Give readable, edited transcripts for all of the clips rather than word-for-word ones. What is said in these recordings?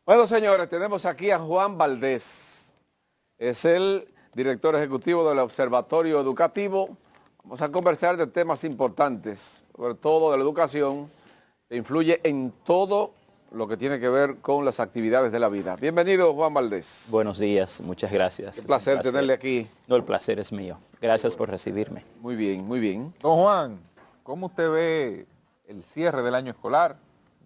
Bueno, señores, tenemos aquí a Juan Valdés. Es el director ejecutivo del Observatorio Educativo. Vamos a conversar de temas importantes, sobre todo de la educación, que influye en todo lo que tiene que ver con las actividades de la vida. Bienvenido, Juan Valdés. Buenos días, muchas gracias. Un placer tenerle aquí. No, el placer es mío. Gracias por recibirme. Muy bien, muy bien. Don Juan, ¿cómo usted ve el cierre del año escolar?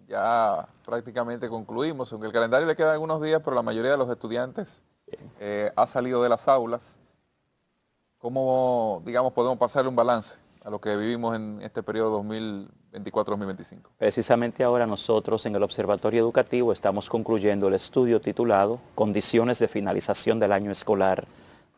Ya prácticamente concluimos, aunque el calendario le queda algunos días, pero la mayoría de los estudiantes ha salido de las aulas. ¿Cómo, digamos, podemos pasarle un balance a lo que vivimos en este periodo 2024-2025? Precisamente ahora nosotros en el Observatorio Educativo estamos concluyendo el estudio titulado Condiciones de finalización del año escolar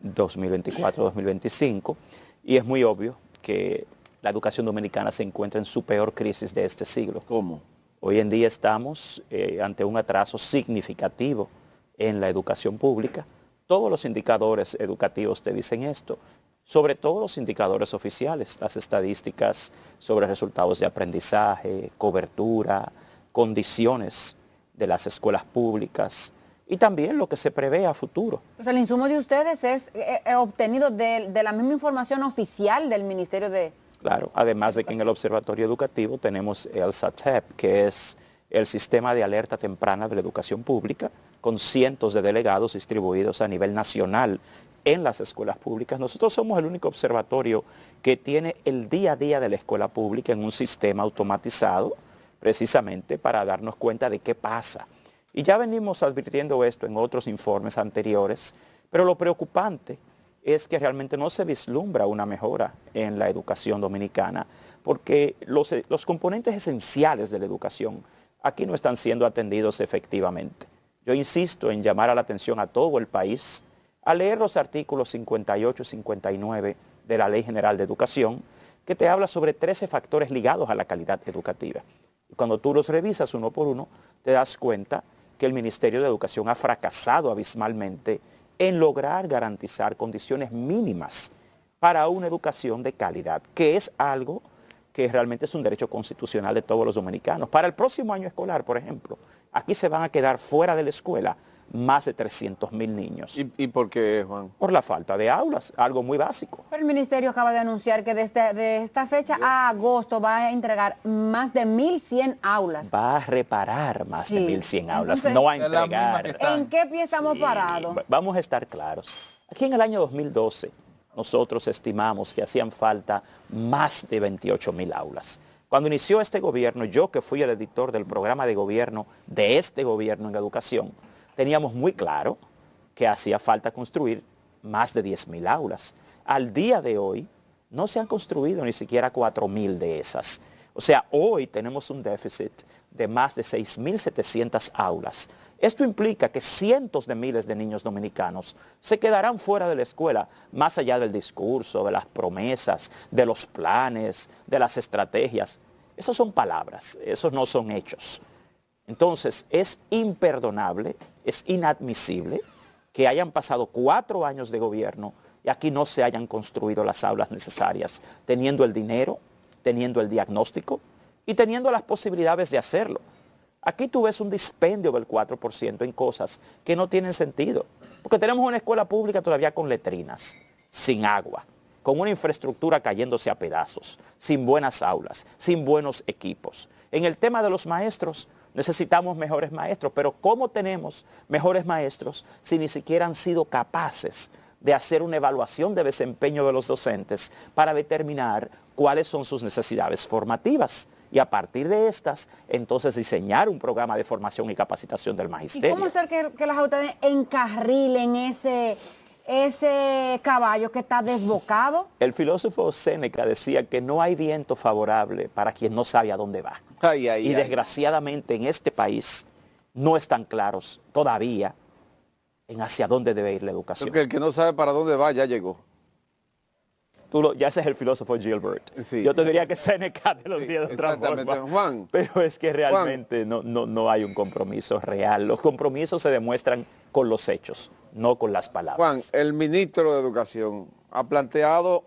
2024-2025 y es muy obvio que la educación dominicana se encuentra en su peor crisis de este siglo. ¿Cómo? Hoy en día estamos ante un atraso significativo en la educación pública. Todos los indicadores educativos te dicen esto, sobre todo los indicadores oficiales, las estadísticas sobre resultados de aprendizaje, cobertura, condiciones de las escuelas públicas y también lo que se prevé a futuro. Pues el insumo de ustedes es obtenido de la misma información oficial del Ministerio de... Claro, además de que en el Observatorio Educativo tenemos el SATEP, que es el Sistema de Alerta Temprana de la Educación Pública, con cientos de delegados distribuidos a nivel nacional en las escuelas públicas. Nosotros somos el único observatorio que tiene el día a día de la escuela pública en un sistema automatizado, precisamente para darnos cuenta de qué pasa. Y ya venimos advirtiendo esto en otros informes anteriores, pero lo preocupante es que realmente no se vislumbra una mejora en la educación dominicana, porque los componentes esenciales de la educación aquí no están siendo atendidos efectivamente. Yo insisto en llamar a la atención a todo el país a leer los artículos 58 y 59 de la Ley General de Educación, que te habla sobre 13 factores ligados a la calidad educativa. Y cuando tú los revisas uno por uno, te das cuenta que el Ministerio de Educación ha fracasado abismalmente en lograr garantizar condiciones mínimas para una educación de calidad, que es algo que realmente es un derecho constitucional de todos los dominicanos. Para el próximo año escolar, por ejemplo, aquí se van a quedar fuera de la escuela más de 300,000 niños. ¿Y por qué, Juan? Por la falta de aulas, algo muy básico. Pero el Ministerio acaba de anunciar que de esta fecha a agosto va a entregar más de 1.100 aulas. Va a reparar más de 1.100 aulas, Entonces, no a entregar. ¿En qué pie estamos parados? Vamos a estar claros. Aquí en el año 2012, nosotros estimamos que hacían falta más de 28,000 aulas. Cuando inició este gobierno, yo que fui el editor del programa de gobierno de este gobierno en educación, teníamos muy claro que hacía falta construir más de 10,000 aulas. Al día de hoy, no se han construido ni siquiera 4,000 de esas. O sea, hoy tenemos un déficit de más de 6,700 aulas. Esto implica que cientos de miles de niños dominicanos se quedarán fuera de la escuela, más allá del discurso, de las promesas, de los planes, de las estrategias. Esas son palabras, esos no son hechos. Entonces, es imperdonable, es inadmisible que hayan pasado 4 años de gobierno y aquí no se hayan construido las aulas necesarias, teniendo el dinero, teniendo el diagnóstico y teniendo las posibilidades de hacerlo. Aquí tú ves un dispendio del 4% en cosas que no tienen sentido, porque tenemos una escuela pública todavía con letrinas, sin agua, con una infraestructura cayéndose a pedazos, sin buenas aulas, sin buenos equipos. En el tema de los maestros, necesitamos mejores maestros, pero ¿cómo tenemos mejores maestros si ni siquiera han sido capaces de hacer una evaluación de desempeño de los docentes para determinar cuáles son sus necesidades formativas? Y a partir de estas, entonces diseñar un programa de formación y capacitación del magisterio. ¿Y cómo hacer que las autoridades encarrilen ese caballo que está desbocado? El filósofo Séneca decía que no hay viento favorable para quien no sabe a dónde va. Y desgraciadamente en este país no están claros todavía en hacia dónde debe ir la educación. Porque el que no sabe para dónde va ya llegó. Ya ese es el filósofo Gilbert. Sí. Yo te diría que Séneca te lo diría de otra forma. Juan, pero es que realmente no hay un compromiso real. Los compromisos se demuestran con los hechos, no con las palabras. Juan, el ministro de Educación ha planteado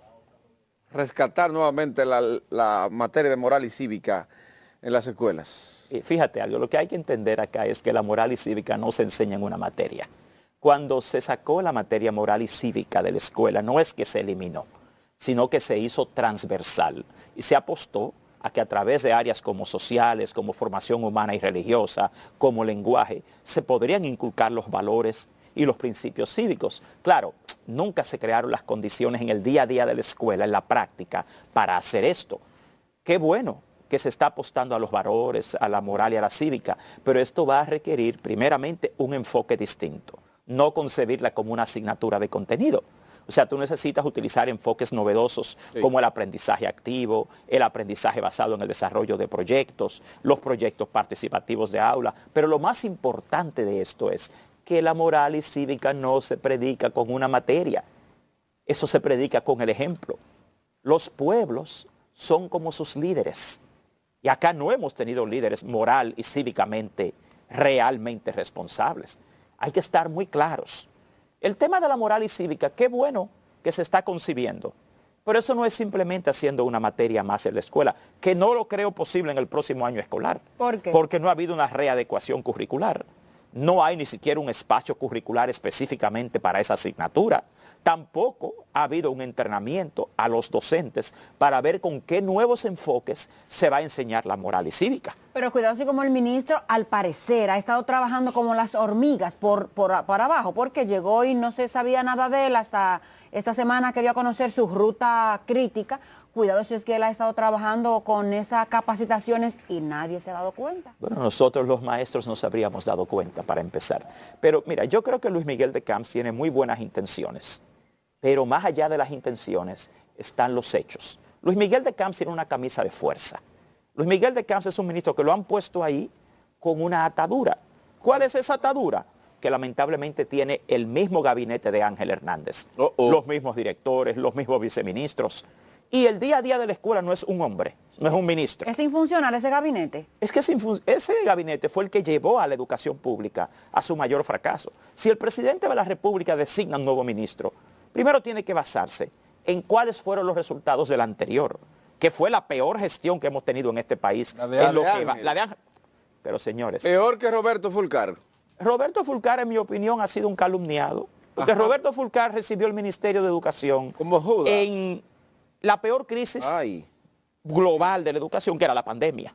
rescatar nuevamente la materia de moral y cívica en las escuelas. Y fíjate algo, lo que hay que entender acá es que la moral y cívica no se enseña en una materia. Cuando se sacó la materia moral y cívica de la escuela, no es que se eliminó, sino que se hizo transversal y se apostó a que a través de áreas como sociales, como formación humana y religiosa, como lenguaje, se podrían inculcar los valores y los principios cívicos. Claro, nunca se crearon las condiciones en el día a día de la escuela, en la práctica, para hacer esto. Qué bueno que se está apostando a los valores, a la moral y a la cívica, pero esto va a requerir primeramente un enfoque distinto, no concebirla como una asignatura de contenido. O sea, tú necesitas utilizar enfoques novedosos como el aprendizaje activo, el aprendizaje basado en el desarrollo de proyectos, los proyectos participativos de aula. Pero lo más importante de esto es que la moral y cívica no se predica con una materia. Eso se predica con el ejemplo. Los pueblos son como sus líderes. Y acá no hemos tenido líderes moral y cívicamente realmente responsables. Hay que estar muy claros. El tema de la moral y cívica, qué bueno que se está concibiendo, pero eso no es simplemente haciendo una materia más en la escuela, que no lo creo posible en el próximo año escolar. ¿Por qué? Porque no ha habido una readecuación curricular. No hay ni siquiera un espacio curricular específicamente para esa asignatura. Tampoco ha habido un entrenamiento a los docentes para ver con qué nuevos enfoques se va a enseñar la moral y cívica. Pero cuidado, así como el ministro, al parecer, ha estado trabajando como las hormigas por abajo, porque llegó y no se sabía nada de él hasta esta semana que dio a conocer su ruta crítica. Cuidado si es que él ha estado trabajando con esas capacitaciones y nadie se ha dado cuenta. Bueno, nosotros los maestros nos habríamos dado cuenta para empezar. Pero mira, yo creo que Luis Miguel de Camps tiene muy buenas intenciones, pero más allá de las intenciones están los hechos. Luis Miguel de Camps tiene una camisa de fuerza. Luis Miguel de Camps es un ministro que lo han puesto ahí con una atadura. ¿Cuál es esa atadura? Que lamentablemente tiene el mismo gabinete de Ángel Hernández, los mismos directores, los mismos viceministros. Y el día a día de la escuela no es un hombre, no es un ministro. ¿Es infuncional ese gabinete? Es que ese gabinete fue el que llevó a la educación pública a su mayor fracaso. Si el presidente de la República designa un nuevo ministro, primero tiene que basarse en cuáles fueron los resultados del anterior, que fue la peor gestión que hemos tenido en este país. La de Ángel. La de Ángel. Pero señores, Peor que Roberto Fulcar. Roberto Fulcar, en mi opinión, ha sido un calumniado, porque Roberto Fulcar recibió el Ministerio de Educación Como Judas. en la peor crisis global de la educación, que era la pandemia.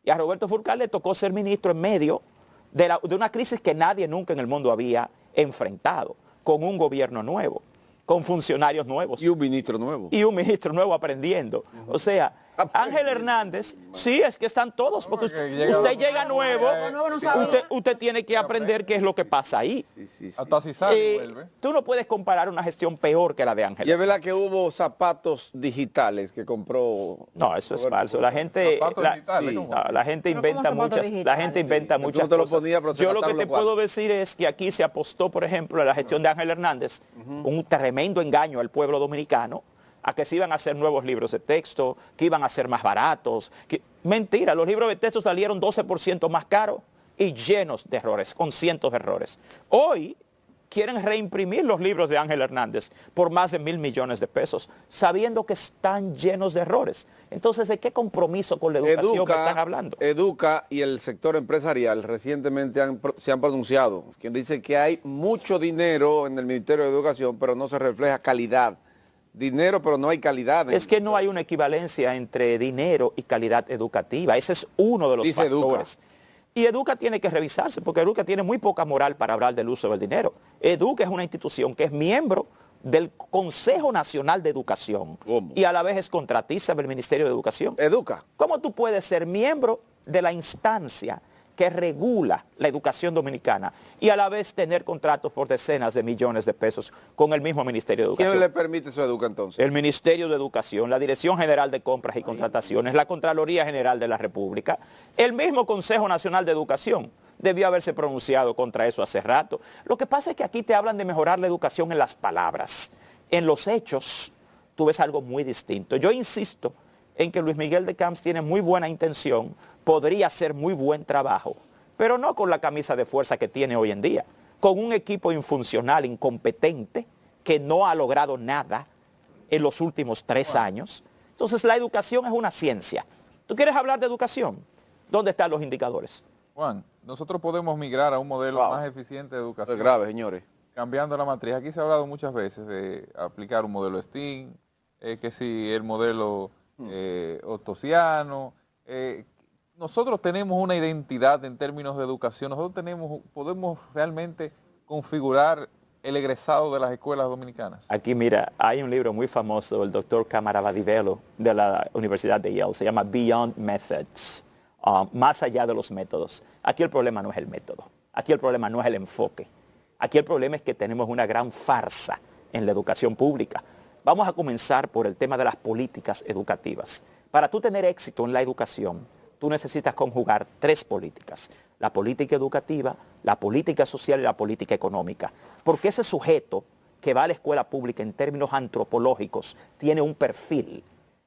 Y a Roberto Fulcar le tocó ser ministro en medio de una crisis que nadie nunca en el mundo había enfrentado, con un gobierno nuevo, con funcionarios nuevos. Y un ministro nuevo. Y un ministro nuevo aprendiendo. O sea, Ángel Hernández, sí, es que están todos, porque usted llega nuevo, usted tiene que aprender qué es lo que pasa ahí. Hasta si sale, vuelve. Tú no puedes comparar una gestión peor que la de Ángel. Y es verdad que hubo zapatos digitales que compró. No, eso es falso. La gente, la gente inventa muchas cosas. Yo lo que te puedo decir es que aquí se apostó, por ejemplo, a la gestión de Ángel Hernández, un tremendo engaño al pueblo dominicano, a que se iban a hacer nuevos libros de texto, que iban a ser más baratos. Mentira, los libros de texto salieron 12% más caros y llenos de errores, con cientos de errores. Hoy quieren reimprimir los libros de Ángel Hernández por más de 1.000 millones de pesos, sabiendo que están llenos de errores. Entonces, ¿de qué compromiso con la educación están hablando? Educa y el sector empresarial recientemente se han pronunciado, quien dice que hay mucho dinero en el Ministerio de Educación, pero no se refleja calidad. Dinero, pero no hay calidad. Es que no hay una equivalencia entre dinero y calidad educativa. Ese es uno de los factores. Y Educa tiene que revisarse, porque Educa tiene muy poca moral para hablar del uso del dinero. Educa es una institución que es miembro del Consejo Nacional de Educación. ¿Cómo? Y a la vez es contratista del Ministerio de Educación. Educa. ¿Cómo tú puedes ser miembro de la instancia que regula la educación dominicana y a la vez tener contratos por decenas de millones de pesos con el mismo Ministerio de Educación? ¿Quién le permite eso a Educa entonces? El Ministerio de Educación, la Dirección General de Compras y Contrataciones, la Contraloría General de la República, el mismo Consejo Nacional de Educación. Debió haberse pronunciado contra eso hace rato. Lo que pasa es que aquí te hablan de mejorar la educación en las palabras. En los hechos, tú ves algo muy distinto. Yo insisto en que Luis Miguel de Camps tiene muy buena intención, podría hacer muy buen trabajo, pero no con la camisa de fuerza que tiene hoy en día, con un equipo infuncional, incompetente, que no ha logrado nada en los últimos 3 años. Entonces la educación es una ciencia. ¿Tú quieres hablar de educación? ¿Dónde están los indicadores? Juan, nosotros podemos migrar a un modelo más eficiente de Esto educación. es grave, señores. Cambiando la matriz. Aquí se ha hablado muchas veces de aplicar un modelo STEAM, que si el modelo otosiano. Nosotros tenemos una identidad en términos de educación. Nosotros podemos realmente configurar el egresado de las escuelas dominicanas. Aquí, mira, hay un libro muy famoso del doctor Camarabadivelo de la Universidad de Yale, se llama Beyond Methods, más allá de los métodos. Aquí el problema no es el método, aquí el problema no es el enfoque, aquí el problema es que tenemos una gran farsa en la educación pública. Vamos a comenzar por el tema de las políticas educativas. Para tú tener éxito en la educación, tú necesitas conjugar 3 políticas: la política educativa, la política social y la política económica. Porque ese sujeto que va a la escuela pública en términos antropológicos tiene un perfil.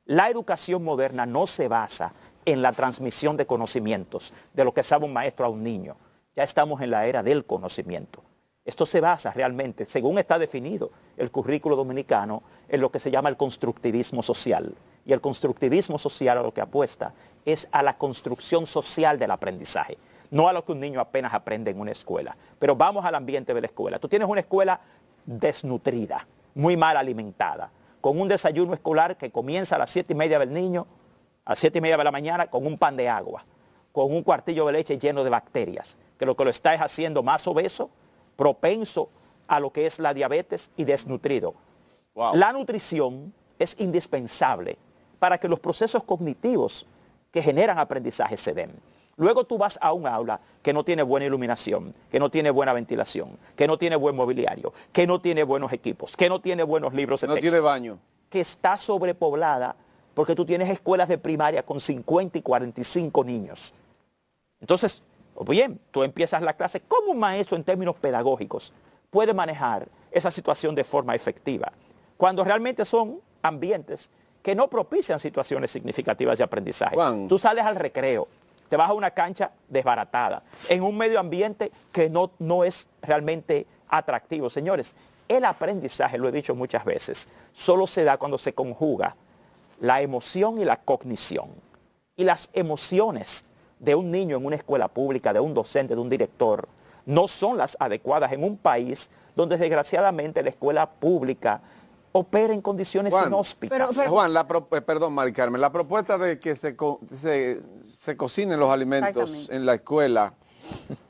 La educación moderna no se basa en la transmisión de conocimientos, de lo que sabe un maestro a un niño. Ya estamos en la era del conocimiento. Esto se basa realmente, según está definido el currículo dominicano, en lo que se llama el constructivismo social. Y el constructivismo social a lo que apuesta es a la construcción social del aprendizaje, no a lo que un niño apenas aprende en una escuela. Pero vamos al ambiente de la escuela. Tú tienes una escuela desnutrida, muy mal alimentada, con un desayuno escolar que comienza a las 7:30 del niño, a las 7:30 de la mañana, con un pan de agua, con un cuartillo de leche lleno de bacterias, que lo está es haciendo más obeso, propenso a lo que es la diabetes y desnutrido. Wow. La nutrición es indispensable para que los procesos cognitivos que generan aprendizaje se den. Luego tú vas a un aula que no tiene buena iluminación, que no tiene buena ventilación, que no tiene buen mobiliario, que no tiene buenos equipos, que no tiene buenos libros de No texto, tiene baño. que está sobrepoblada porque tú tienes escuelas de primaria con 50 y 45 niños. Entonces, bien, tú empiezas la clase. ¿Cómo un maestro en términos pedagógicos puede manejar esa situación de forma efectiva? Cuando realmente son ambientes que no propician situaciones significativas de aprendizaje. Juan. Tú sales al recreo, te vas a una cancha desbaratada, en un medio ambiente que no es realmente atractivo. Señores, el aprendizaje, lo he dicho muchas veces, solo se da cuando se conjuga la emoción y la cognición. Y las emociones de un niño en una escuela pública, de un docente, de un director, no son las adecuadas en un país donde desgraciadamente la escuela pública opera en condiciones Juan, inhóspitas. Juan, perdón, Mari Carmen, la propuesta de que se cocinen los alimentos en la escuela,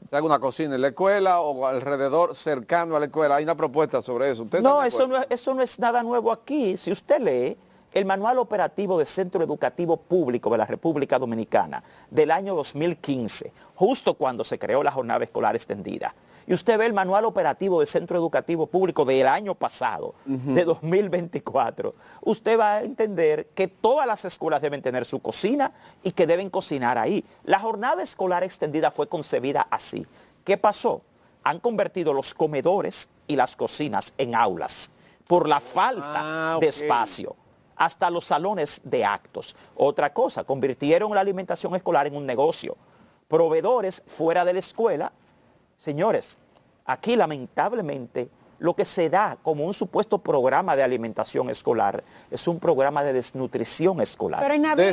se haga una cocina en la escuela o alrededor cercano a la escuela, hay una propuesta sobre eso. No, eso no es nada nuevo aquí. Si usted lee el Manual Operativo de Centro Educativo Público de la República Dominicana del año 2015, justo cuando se creó la jornada escolar extendida, y usted ve el Manual Operativo de Centro Educativo Público del año pasado, de 2024, usted va a entender que todas las escuelas deben tener su cocina y que deben cocinar ahí. La jornada escolar extendida fue concebida así. ¿Qué pasó? Han convertido los comedores y las cocinas en aulas por la falta de espacio. Hasta los salones de actos. Otra cosa, convirtieron la alimentación escolar en un negocio. Proveedores fuera de la escuela. Señores, aquí lamentablemente lo que se da como un supuesto programa de alimentación escolar es un programa de desnutrición escolar. Pero Inaví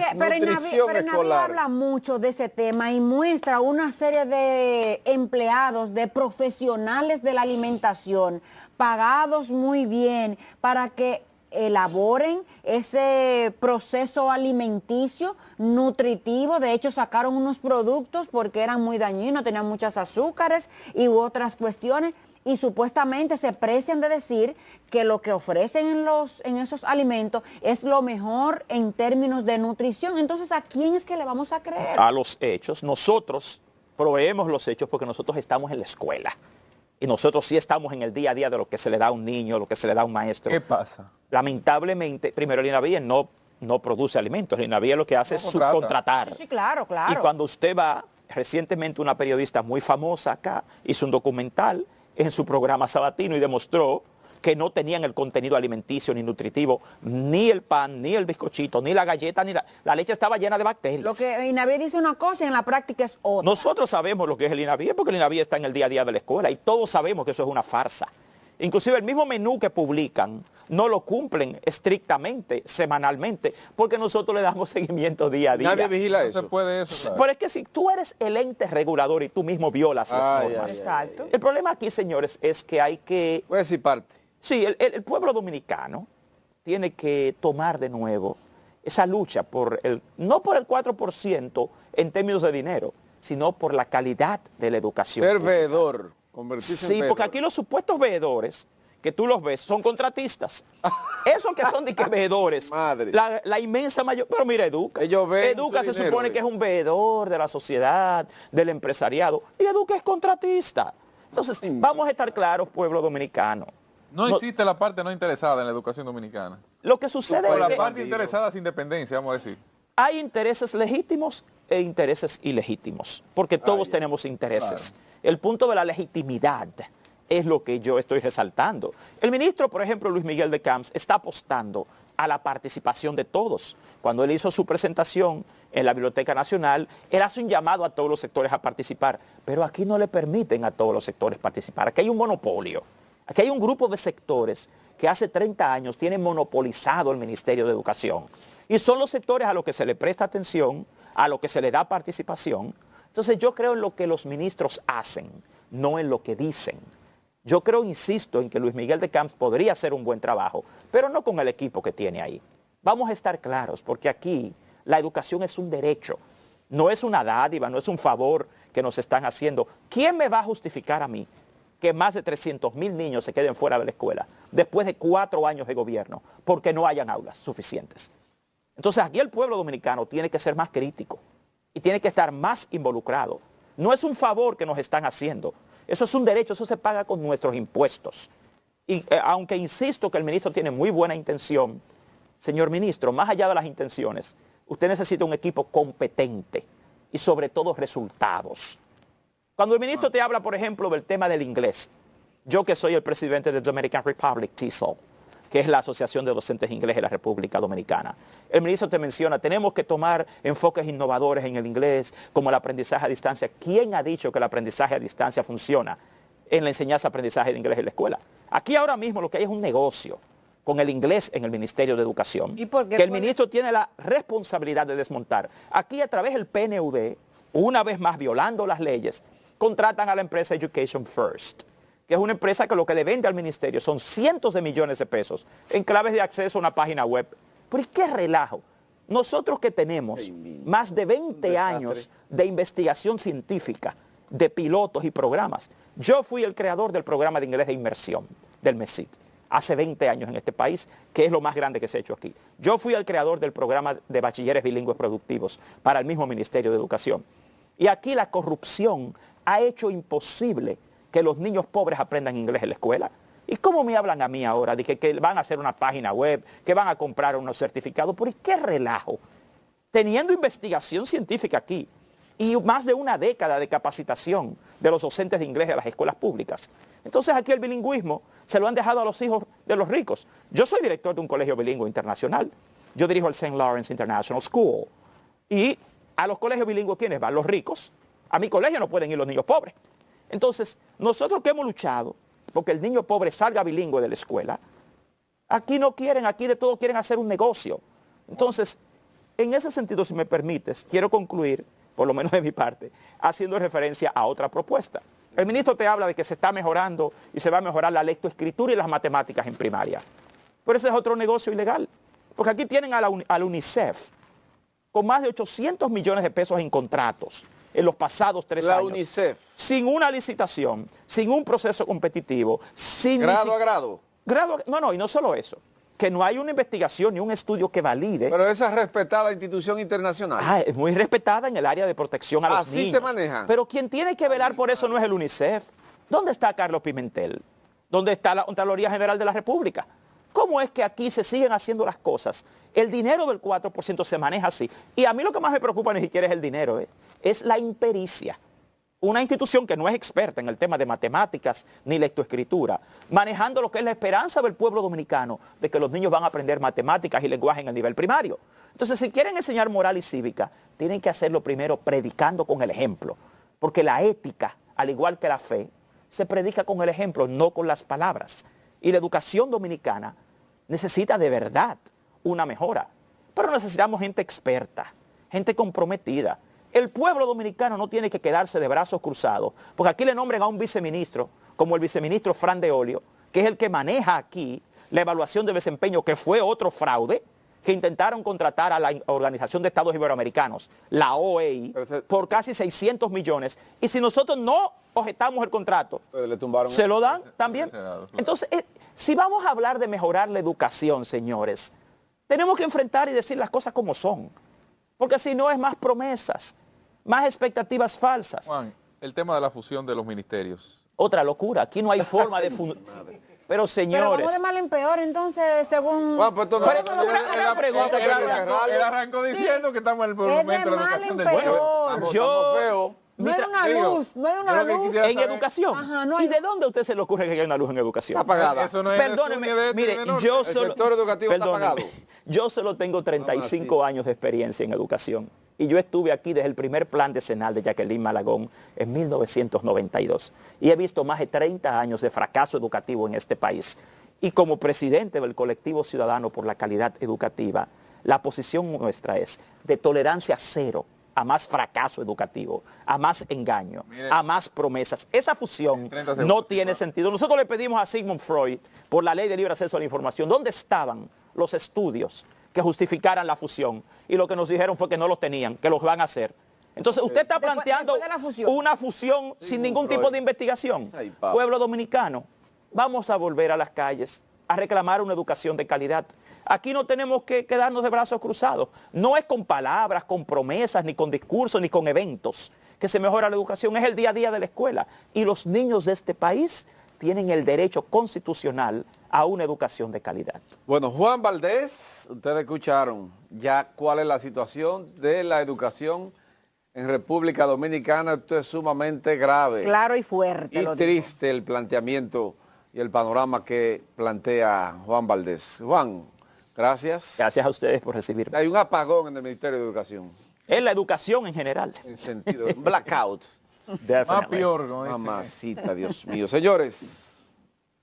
habla mucho de ese tema y muestra una serie de empleados, de profesionales de la alimentación, pagados muy bien para que elaboren ese proceso alimenticio nutritivo. De hecho, sacaron unos productos porque eran muy dañinos, tenían muchas azúcares y otras cuestiones, y supuestamente se precian de decir que lo que ofrecen en esos alimentos es lo mejor en términos de nutrición. Entonces, ¿a quién es que le vamos a creer? A los hechos. Nosotros proveemos los hechos porque nosotros estamos en la escuela. Y nosotros sí estamos en el día a día de lo que se le da a un niño, lo que se le da a un maestro. ¿Qué pasa? Lamentablemente, primero el INAVIE no produce alimentos. El INAVIE lo que hace es subcontratar. Sí, claro, claro. Y cuando usted va, recientemente una periodista muy famosa acá hizo un documental en su programa sabatino y demostró que no tenían el contenido alimenticio ni nutritivo, ni el pan, ni el bizcochito, ni la galleta, ni la leche estaba llena de bacterias. Lo que INAVIE dice una cosa y en la práctica es otra. Nosotros sabemos lo que es el INAVIE porque el INAVIE está en el día a día de la escuela y todos sabemos que eso es una farsa. Inclusive el mismo menú que publican no lo cumplen estrictamente, semanalmente, porque nosotros le damos seguimiento día a día. Nadie vigila No eso. se puede eso. Claro. Pero es que si tú eres el ente regulador y tú mismo violas las normas. Exacto. El problema aquí, señores, es que hay que... Voy a decir parte. Sí, el pueblo dominicano tiene que tomar de nuevo esa lucha no por el 4% en términos de dinero, sino por la calidad de la educación. Ser pública. veedor, convertirse en Sí, veedor. porque aquí los supuestos veedores, que tú los ves, son contratistas. Esos que son de que veedores, Madre. la inmensa mayor, pero mira, Educa. Ellos ven Educa su se dinero, supone que es un veedor de la sociedad, del empresariado, y Educa es contratista. Entonces, vamos a estar claros, pueblo dominicano. No existe la parte no interesada en la educación dominicana. Lo que sucede O es la que parte interesada sin dependencia, vamos a decir. hay intereses legítimos e intereses ilegítimos, porque todos tenemos intereses. El punto de la legitimidad es lo que yo estoy resaltando. El ministro, por ejemplo, Luis Miguel de Camps, está apostando a la participación de todos. Cuando él hizo su presentación en la Biblioteca Nacional, él hace un llamado a todos los sectores a participar, pero aquí no le permiten a todos los sectores participar. Aquí hay un monopolio. Aquí hay un grupo de sectores que hace 30 años tienen monopolizado el Ministerio de Educación. Y son los sectores a los que se le presta atención, a los que se le da participación. Entonces yo creo en lo que los ministros hacen, no en lo que dicen. Yo creo, insisto, en que Luis Miguel de Camps podría hacer un buen trabajo, pero no con el equipo que tiene ahí. Vamos a estar claros, porque aquí la educación es un derecho, no es una dádiva, no es un favor que nos están haciendo. ¿Quién me va a justificar a mí que más de 300,000 niños se queden fuera de la escuela después de 4 años de gobierno porque no hayan aulas suficientes? Entonces aquí el pueblo dominicano tiene que ser más crítico y tiene que estar más involucrado. No es un favor que nos están haciendo, eso es un derecho, eso se paga con nuestros impuestos. Y aunque insisto que el ministro tiene muy buena intención, señor ministro, más allá de las intenciones, usted necesita un equipo competente y sobre todo resultados. Cuando el ministro te habla, por ejemplo, del tema del inglés, yo que soy el presidente de Dominican Republic, TESOL, que es la Asociación de Docentes Ingleses de la República Dominicana, el ministro te menciona, tenemos que tomar enfoques innovadores en el inglés, como el aprendizaje a distancia. ¿Quién ha dicho que el aprendizaje a distancia funciona en la enseñanza-aprendizaje de inglés en la escuela? Aquí ahora mismo lo que hay es un negocio con el inglés en el Ministerio de Educación, ¿Y por qué que el ministro tiene la responsabilidad de desmontar. Aquí a través del PNUD, una vez más violando las leyes, contratan a la empresa Education First, que es una empresa que lo que le vende al ministerio son cientos de millones de pesos en claves de acceso a una página web. Pero ¿y qué relajo? Nosotros que tenemos más de 20 años de investigación científica, de pilotos y programas. Yo fui el creador del programa de inglés de inmersión, del MESIT, hace 20 años en este país, que es lo más grande que se ha hecho aquí. Yo fui el creador del programa de bachilleres bilingües productivos para el mismo Ministerio de Educación. Y aquí la corrupción ha hecho imposible que los niños pobres aprendan inglés en la escuela. ¿Y cómo me hablan a mí ahora de que van a hacer una página web, que van a comprar unos certificados? ¿Por qué relajo? Teniendo investigación científica aquí y más de una década de capacitación de los docentes de inglés de las escuelas públicas. Entonces aquí el bilingüismo se lo han dejado a los hijos de los ricos. Yo soy director de un colegio bilingüe internacional. Yo dirijo el St. Lawrence International School. Y a los colegios bilingües, ¿quiénes van? Los ricos. A mi colegio no pueden ir los niños pobres. Entonces, nosotros que hemos luchado porque el niño pobre salga bilingüe de la escuela, aquí no quieren, aquí de todo quieren hacer un negocio. Entonces, en ese sentido, si me permites, quiero concluir, por lo menos de mi parte, haciendo referencia a otra propuesta. El ministro te habla de que se está mejorando y se va a mejorar la lectoescritura y las matemáticas en primaria. Pero ese es otro negocio ilegal. Porque aquí tienen a la UNICEF con más de 800 millones de pesos en contratos en los pasados 3 años. La UNICEF. Sin una licitación, sin un proceso competitivo, sin... Grado a grado. No, y no solo eso. Que no hay una investigación ni un estudio que valide. Pero esa respetada institución internacional. Es muy respetada en el área de protección a los Así niños. se maneja. Pero quien tiene que velar por eso no es el UNICEF. ¿Dónde está Carlos Pimentel? ¿Dónde está la Contraloría General de la República? ¿Cómo es que aquí se siguen haciendo las cosas? El dinero del 4% se maneja así. Y a mí lo que más me preocupa ni siquiera es el dinero, es la impericia. Una institución que no es experta en el tema de matemáticas ni lectoescritura, manejando lo que es la esperanza del pueblo dominicano de que los niños van a aprender matemáticas y lenguaje en el nivel primario. Entonces, si quieren enseñar moral y cívica, tienen que hacerlo primero predicando con el ejemplo. Porque la ética, al igual que la fe, se predica con el ejemplo, no con las palabras. Y la educación dominicana necesita de verdad una mejora. Pero necesitamos gente experta, gente comprometida. El pueblo dominicano no tiene que quedarse de brazos cruzados, porque aquí le nombran a un viceministro, como el viceministro Fran de Olio, que es el que maneja aquí la evaluación de desempeño, que fue otro fraude, que intentaron contratar a la Organización de Estados Iberoamericanos, la OEI, por casi 600 millones. Y si nosotros no objetamos el contrato, le tumbaron se lo dan también. Entonces, si vamos a hablar de mejorar la educación, señores, tenemos que enfrentar y decir las cosas como son. Porque si no es más promesas, más expectativas falsas. Juan, el tema de la fusión de los ministerios. Otra locura. Aquí no hay forma de Pero señores... Pero vamos de mal en peor, entonces, según... Bueno, pues, una pregunta. Él arrancó diciendo que estamos en el momento de la educación del pueblo. Yo... No hay una luz, no hay una luz. En educación. Ajá, no hay... ¿Y de dónde a usted se le ocurre que hay una luz en educación? Está apagada. Eso no es Perdóneme, mire, yo solo... El sector educativo está apagado. Yo solo tengo 35 años de experiencia en educación. Y yo estuve aquí desde el primer plan decenal de Jacqueline Malagón en 1992. Y he visto más de 30 años de fracaso educativo en este país. Y como presidente del colectivo ciudadano por la calidad educativa, la posición nuestra es de tolerancia cero a más fracaso educativo, a más engaño, a más promesas. Esa fusión no tiene sentido. Nosotros le pedimos a Sigmund Freud, por la ley de libre acceso a la información, ¿dónde estaban los estudios que justificaran la fusión? Y lo que nos dijeron fue que no los tenían, que los van a hacer. Entonces, usted está planteando una fusión sin ningún tipo de investigación. Pueblo dominicano, vamos a volver a las calles a reclamar una educación de calidad. Aquí no tenemos que quedarnos de brazos cruzados. No es con palabras, con promesas, ni con discursos, ni con eventos que se mejora la educación. Es el día a día de la escuela. Y los niños de este país tienen el derecho constitucional a una educación de calidad. Bueno, Juan Valdés, ustedes escucharon ya cuál es la situación de la educación en República Dominicana. Esto es sumamente grave. Claro y fuerte. Y triste el planteamiento y el panorama que plantea Juan Valdés. Juan, gracias. Gracias a ustedes por recibirme. Hay un apagón en el Ministerio de Educación. Es la educación en general. En sentido, blackout. Más peor, como dice. Mamacita, Dios mío. Señores,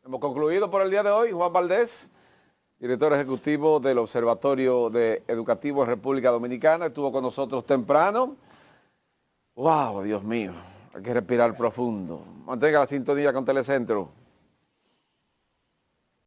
hemos concluido por el día de hoy. Juan Valdés, director ejecutivo del Observatorio Educativo en República Dominicana, estuvo con nosotros temprano. ¡Wow, Dios mío! Hay que respirar profundo. Mantenga la sintonía con Telecentro.